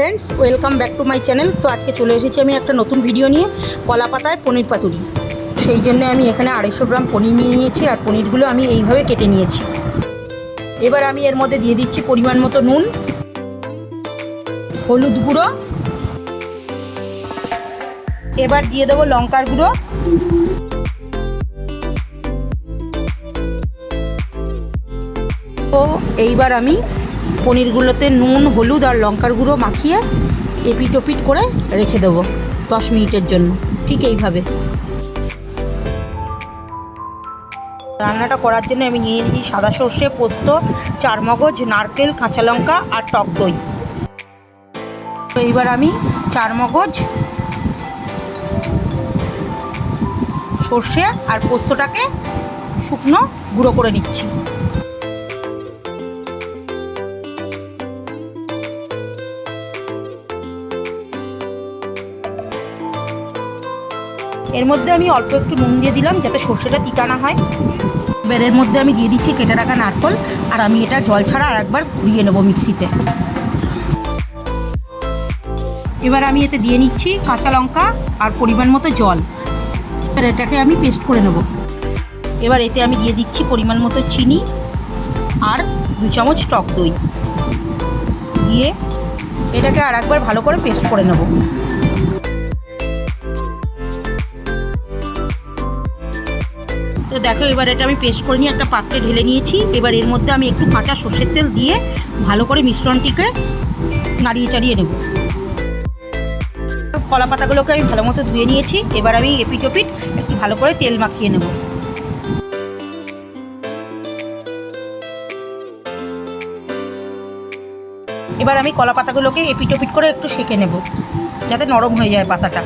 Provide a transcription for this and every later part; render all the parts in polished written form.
Friends, welcome back to my channel. তো আজকে চলে এসেছি আমি একটা নতুন ভিডিও নিয়ে, কলা পাতায় পনির পাতুরি। সেই জন্য আমি এখানে 250 গ্রাম পনির নিয়ে নিয়েছি, আর পনিরগুলো আমি এইভাবে কেটে নিয়েছি। এবার আমি এর মধ্যে দিয়ে দিচ্ছি পরিমাণ মতো নুন, হলুদ গুঁড়ো, এবার দিয়ে দেবো লঙ্কার গুঁড়ো, তো এইবার আমি পনিরগুলোতে নুন, হলুদ আর লঙ্কার গুঁড়ো মাখিয়ে এপিট ওপিট করে রেখে দেবো 10 মিনিটের জন্য। ঠিক এইভাবে রান্নাটা করার জন্য আমি নিয়ে নিয়েছি সাদা সর্ষে, পোস্ত, চারমগজ, নারকেল, কাঁচা লঙ্কা আর টক দই। তো এইবার আমি চারমগজ, সর্ষে আর পোস্তটাকে শুকনো গুঁড়ো করে নিচ্ছি। এর মধ্যে আমি অল্প একটু নুন দিয়ে দিলাম যাতে সর্ষেটা তিতা না হয়। এবার এর মধ্যে আমি দিয়ে দিচ্ছি কেটে রাখা নারকেল, আর আমি এটা জল ছাড়া আর একবার ঘুরিয়ে নেবো মিক্সিতে। এবার আমি এতে দিয়ে নিচ্ছি কাঁচা লঙ্কা আর পরিমাণ মতো জল। এবার এটাকে আমি পেস্ট করে নেব। এবার এতে আমি দিয়ে দিচ্ছি পরিমাণ মতো চিনি আর 2 চামচ টক দই দিয়ে এটাকে আর একবার ভালো করে পেস্ট করে নেব। তো দেখো, এবার এটা আমি পেস্ট করে নিয়ে একটা পাত্রে ঢেলে নিয়েছি। এবার এর মধ্যে আমি একটু কাঁচা সর্ষের তেল দিয়ে ভালো করে মিশ্রণটিকে নাড়িয়ে চাড়িয়ে নেব। কলা পাতাগুলোকে আমি ভালো মতো ধুয়ে নিয়েছি। এবার আমি এপিট ওপিট একটু ভালো করে তেল মাখিয়ে নেব। এবার আমি কলা পাতাগুলোকে এপিট ওপিট করে একটু সেঁকে নেব যাতে নরম হয়ে যায় পাতাটা।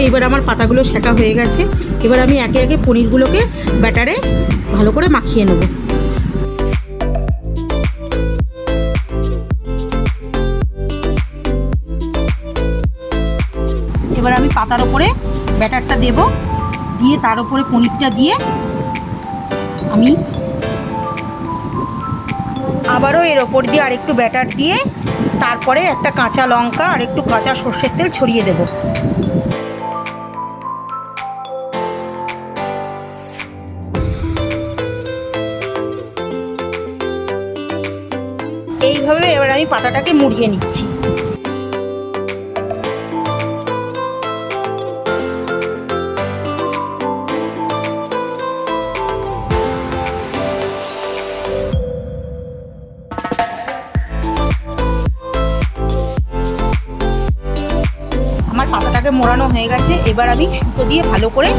এবার আমার পাতাগুলো সেঁকা হয়ে গেছে। এবার আমি একে একে পনিরগুলোকে ব্যাটারে ভালো করে মাখিয়ে নেব। এবার আমি পাতার ওপরে ব্যাটারটা দেব, দিয়ে তার উপরে পনিরটা দিয়ে আমি আবারও এর ওপর দিয়ে আরেকটু ব্যাটার দিয়ে তারপরে একটা কাঁচা লঙ্কা আর একটু কাঁচা সর্ষের তেল ছড়িয়ে দেব। এইভাবে এবার আমি পাতাটাকে মুড়িয়ে নিচ্ছি। আমার পাতাটাকে মোড়ানো হয়ে গেছে। এবার আমি সুতো দিয়ে ভালো করে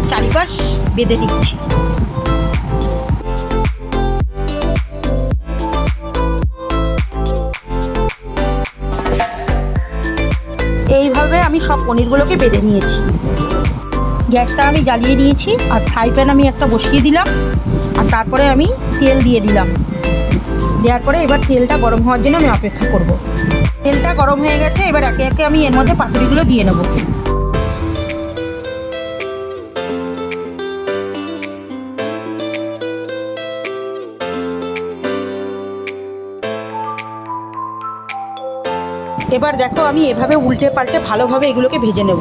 চারিপাশ বেঁধে দিচ্ছি। এইভাবে আমি সব পনিরগুলোকে বেঁধে নিয়েছি। গ্যাসটা আমি জ্বালিয়ে নিয়েছি, আর ফ্রাই প্যান আমি একটা বসিয়ে দিলাম, আর তারপরে আমি তেল দিয়ে দিলাম। দেওয়ার পরে এবার তেলটা গরম হওয়ার জন্য আমি অপেক্ষা করব। তেলটা গরম হয়ে গেছে। এবার একে একে আমি এর মধ্যে পাতুরিগুলো দিয়ে নেব। এবার দেখো, আমি এভাবে উল্টে পাল্টে ভালোভাবে এগুলোকে ভেজে নেব।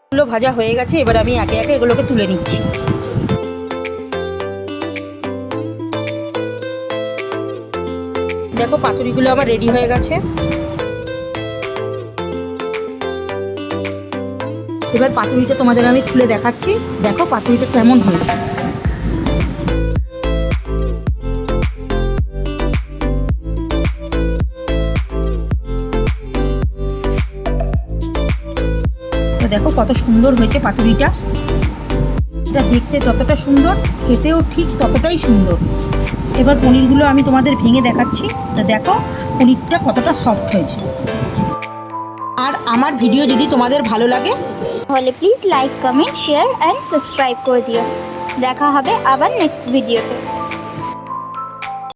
এগুলো ভাজা হয়ে গেছে। এবার আমি একে একে এগুলোকে তুলে নিচ্ছি। দেখো, পাতুরিগুলো আমার রেডি হয়ে গেছে। এবার পাতুরিটা তোমাদের আমি খুলে দেখাচ্ছি। দেখো পাতুরিটা কেমন হয়েছে। দেখো কত সুন্দর হয়েছে পাতুরিটা। এটা দেখতে যতটা সুন্দর, খেতেও ঠিক ততটাই সুন্দর। এবার পনিরগুলো আমি তোমাদের ভেঙে দেখাচ্ছি, তা দেখো পনিরটা কতটা সফট হয়েছে। আর আমার ভিডিও যদি তোমাদের ভালো লাগে তাহলে please like, comment, share and subscribe করে দিও। দেখা হবে আবার নেক্সট ভিডিওতে।